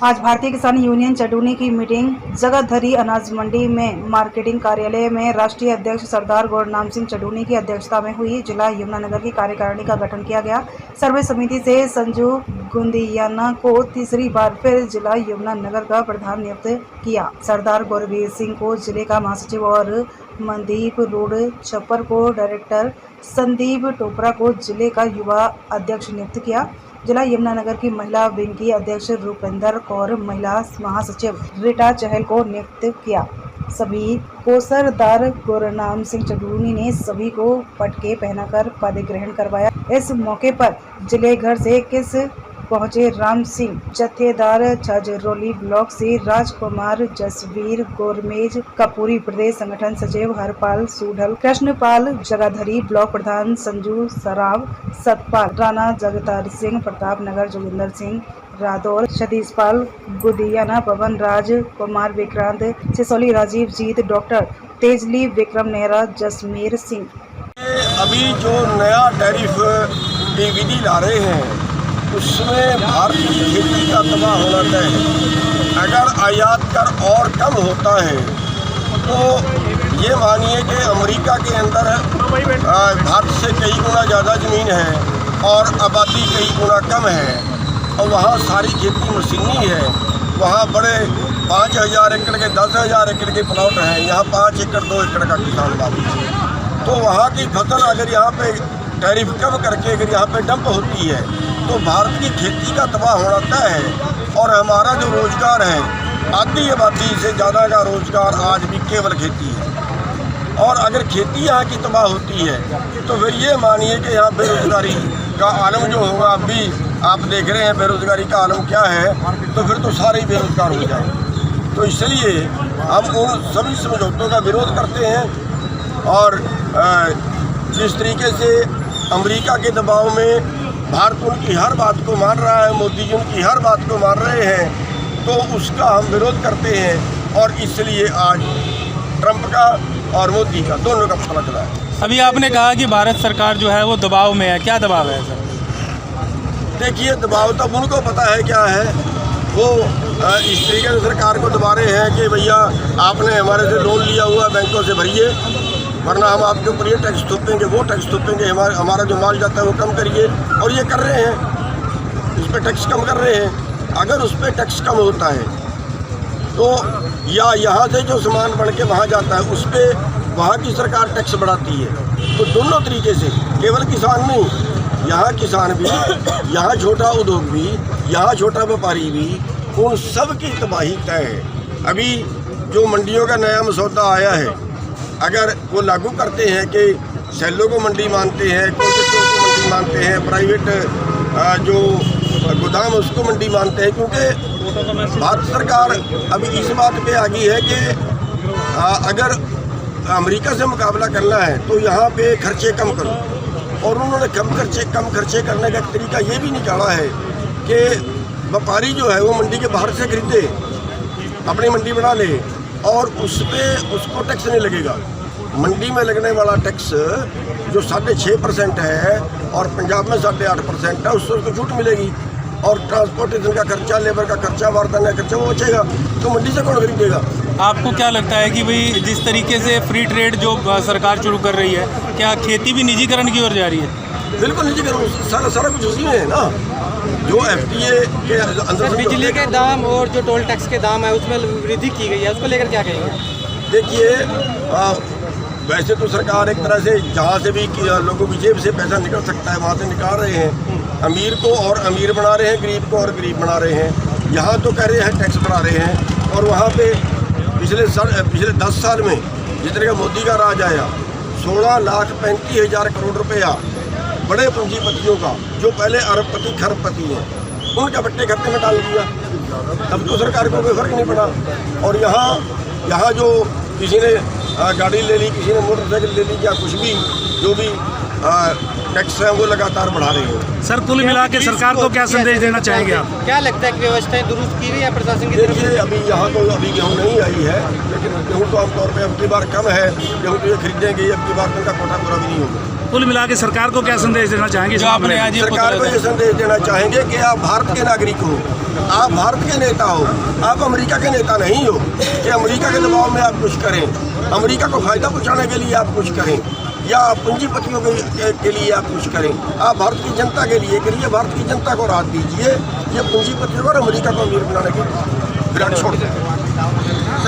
आज भारतीय किसान यूनियन चडूनी की मीटिंग जगतधरी अनाज मंडी में मार्केटिंग कार्यालय में राष्ट्रीय अध्यक्ष सरदार गुरनाम सिंह चडूनी की अध्यक्षता में हुई। जिला यमुनानगर की कार्यकारिणी का गठन किया गया। सर्वे समिति से संजू गुंदियाना को तीसरी बार फिर जिला यमुनानगर का प्रधान नियुक्त किया। सरदार गुरवीर सिंह को जिले का महासचिव और मनदीप रोड छप्पर को डायरेक्टर, संदीप टोपरा को जिले का युवा अध्यक्ष नियुक्त किया। जिला यमुनानगर की महिला विंग की अध्यक्ष रूपेंद्र कौर, महिला महासचिव रीटा चहल को नियुक्त किया। सभी को सरदार गुरनाम सिंह चडूनी ने सभी को पटके पहनाकर पद ग्रहण करवाया। इस मौके पर जिले घर से किस पहुंचे राम सिंह जत्थेदार, छाजरौली ब्लॉक से राजकुमार, जसवीर गोरमेज, कपूरी प्रदेश संगठन सचिव हरपाल सूढल, कृष्णपाल जगाधरी, ब्लॉक प्रधान संजू सराव, सतपाल राणा, जगतार सिंह, प्रताप नगर जोगिंदर सिंह रादौर, सतीशपाल गुदियाना, पवन राज कुमार, विक्रांत सिसोली, राजीव जीत, डॉक्टर तेजली, विक्रम नेहरा, जसमीर सिंह। अभी जो नया टैरिफ की विधि ला रहे हैं उसमें भारत की खेती का तबाह होना तय है। अगर आयात कर और कम होता है तो ये मानिए कि अमेरिका के अंदर भारत से कई गुना ज़्यादा ज़मीन है और आबादी कई गुना कम है और वहाँ सारी खेती मशीनी है। वहाँ बड़े 5,000 एकड़ के 10,000 एकड़ के प्लॉट हैं, यहाँ 5 एकड़ 2 एकड़ का किसान बाबू है। तो वहाँ की फसल अगर यहाँ पे टैरिफ कम करके अगर यहाँ पे डंप होती है तो भारत की खेती का तबाह होना तय है। और हमारा जो रोज़गार है, आधी आबादी से ज़्यादा का रोज़गार आज भी केवल खेती है। और अगर खेती यहाँ की तबाह होती है तो फिर ये मानिए कि यहाँ बेरोज़गारी का आलम जो होगा, अभी आप देख रहे हैं बेरोज़गारी का आलम क्या है, तो फिर तो सारे ही बेरोज़गार हो जाएंगे। तो इसलिए हम उन सभी समझौतों का विरोध करते हैं। और जिस तरीके से अमेरिका के दबाव में भारत उनकी हर बात को मान रहा है, मोदी जी उनकी हर बात को मान रहे हैं, तो उसका हम विरोध करते हैं। और इसलिए आज ट्रंप का और मोदी का दोनों का पता चला है। अभी आपने कहा कि भारत सरकार जो है वो दबाव में है, क्या दबाव है सर? देखिए, दबाव तो उनको पता है क्या है। वो इस तरीके से सरकार को दबा रहे हैं कि भैया आपने हमारे से लोन लिया हुआ बैंकों से भरिए, वरना हम आपके ऊपर ये टैक्स थोपेंगे, वो टैक्स थोपेंगे, हमारा जो माल जाता है वो कम करिए। और ये कर रहे हैं, इस पर टैक्स कम कर रहे हैं। अगर उस पर टैक्स कम होता है तो या यहाँ से जो सामान बन के वहाँ जाता है उस पर वहाँ की सरकार टैक्स बढ़ाती है। तो दोनों तरीके से, केवल किसान नहीं, यहाँ किसान भी, यहाँ छोटा उद्योग भी, यहाँ छोटा व्यापारी भी, उन सब की तबाही तय है। अभी जो मंडियों का नया मसौदा आया है, अगर वो लागू करते हैं कि सेलों को मंडी मानते हैं, कोल्ड को मंडी मानते हैं, प्राइवेट जो गोदाम उसको मंडी मानते हैं, क्योंकि भारत सरकार अभी इस बात पे आ गई है कि अगर अमेरिका से मुकाबला करना है तो यहाँ पे खर्चे कम करो। और उन्होंने कम खर्चे करने का तरीका ये भी निकाला है कि व्यापारी जो है वो मंडी के बाहर से खरीदे, अपनी मंडी बना ले और उस पर उसको टैक्स नहीं लगेगा। मंडी में लगने वाला टैक्स जो 6.5% है और पंजाब में 8.5% है, उससे उसको छूट मिलेगी। और ट्रांसपोर्टेशन का खर्चा, लेबर का खर्चा, वारदाने का खर्चा वो बचेगा। तो मंडी से कौन खरीदेगा? आपको क्या लगता है कि भाई जिस तरीके से फ्री ट्रेड जो सरकार शुरू कर रही है, क्या खेती भी निजीकरण की ओर जा रही है? बिल्कुल निजीकरण, सारा कुछ उसी में है ना। जो FTA के अंदर बिजली के दाम और जो टोल टैक्स के दाम है उसमें वृद्धि की गई है, उसको लेकर क्या कहेंगे? देखिए, वैसे तो सरकार एक तरह से जहाँ से भी लोगों की जेब से पैसा निकल सकता है वहाँ से निकाल रहे हैं। अमीर को और अमीर बना रहे हैं, गरीब को और गरीब बना रहे हैं। यहाँ तो कह रहे हैं टैक्स बढ़ा रहे हैं और वहाँ पे पिछले 10 साल में जिस तरह का मोदी का राज आया, 16,35,000 करोड़ रुपया बड़े पूंजीपतियों का, जो पहले अरबपति खरबपति हैं, उनका बट्टे खाते में डाल दिया। तब तो सरकार को कोई फर्क नहीं पड़ा। और यहाँ जो किसी ने गाड़ी ले ली, किसी ने मोटरसाइकिल ले ली, या कुछ भी जो भी टैक्स है वो लगातार बढ़ा रही है। सर कुल मिला के सरकार को क्या संदेश देना चाहेंगे आप? क्या लगता है कि व्यवस्थाएं दुरुस्त की गई है प्रशासन की तरफ से? देखिए अभी यहाँ तो अभी गेहूँ नहीं आई है, लेकिन गेहूँ तो आमतौर पर अब की बार कम है, गेहूँ तो ये खरीदेंगे, अब की बार उनका कोटा पूरा भी नहीं होगा। कुल मिला के सरकार को क्या संदेश देना चाहेंगे? जो आपने आज ये सरकार को ये संदेश देना चाहेंगे कि आप भारत के नागरिक हो, आप भारत के नेता हो, आप अमेरिका के नेता नहीं हो कि अमेरिका के दबाव में आप कुछ करें, अमेरिका को फायदा पहुंचाने के लिए आप कुछ करें या पूंजीपतियों के लिए आप कुछ करें। आप भारत की जनता के लिए करिए, भारत की जनता को राहत दीजिए, ये पूंजीपतियों और अमेरिका को अमीर बनाने के विराट छोड़ दें।